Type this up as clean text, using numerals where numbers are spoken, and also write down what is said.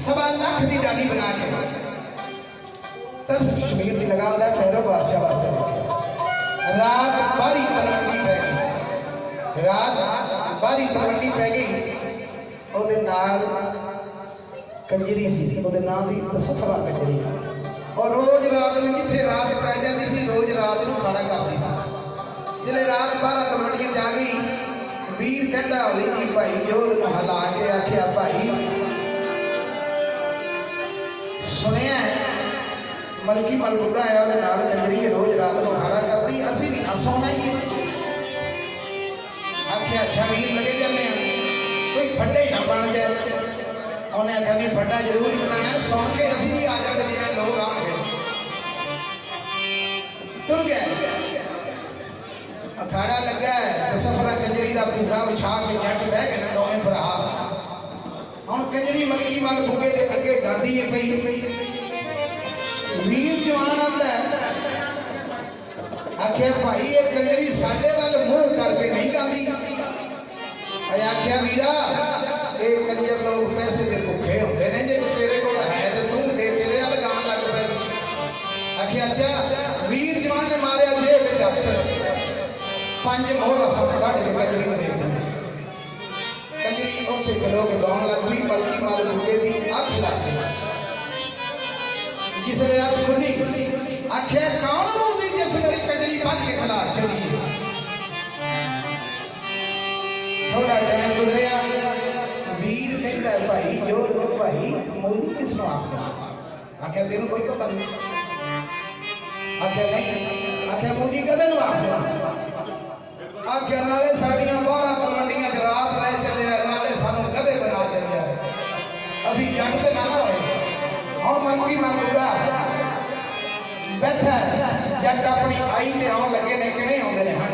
सवा लाख की डाली बना के तब कश्मीर की लगा होता है भैरव बादशाह वास्ते। रात बारी तलवंडी पै गई, रात बारी तलवंडी पै गई। ओदे नाल कंजरी सी, ओदे नाम सी तसफरा कंजरी। और रोज रात में जिथे रात पै जाती थी रोज रात को खड़ा करती थी। जिले रात 12 तलवंडियां जा गई, वीर कहता होली जी भाई जोध को हला के आख्या भाई सुनिया मलकी मलबुगा है और नाल कंजरी रोज रात को खड़ा करती, असी भी सोना ही। आख्या अच्छा वीर लगे जाने कोई फटे ना बन जाए। उन्हें आख्या भी फटा जरूर बनाना, सुन के असी भी आ जाते जिन्हें लोग आएंगे। टुर गए, अखाड़ा लगा है, सफरा कंजरी का पूरा उछा के जट बह गए ना दोवें भरा। हम कंजरी मलकी मल बुगे के अगे गांधी है पई। वीर जवान आता है, आख्या भाई ये कंजरी साडे वाल मुंह करके नहीं गांधी। आख्या वीरा ये कंजर लोग पैसे के भुखे होते हैं, जो तेरे को है तो तू दे, तेरे वाल गान लग पे। आख्या अच्छा वीर जवान ने मारे जेब में हथ, 5 मोहर रसम कट के कंजरी में दे दी। कंजरी उत्थे खलो के गाउन लग गई, मलकी माल बुगे की अख लग गई। जिसने अख खुली आख्या कौन बोली जिस मेरी कंजरी बन के खिला चली। थोड़ा टाइम गुजरिया, वीर कहता है भाई जो भाई मोदी किसनो आखदा। आख्या तेन कोई पता नहीं। आख्या नहीं, आख्या मोदी कदे नु आखदा। आख्या नाले साड़ियां 12 तलवंडियां च रात रह चले, नाले सानू कदे बना चलिया, अभी जट ते ना होए। और मलकी मांगूगा बैठा जट अपनी आई ते आउण लगे ने किवें आउंदे ने। हाँ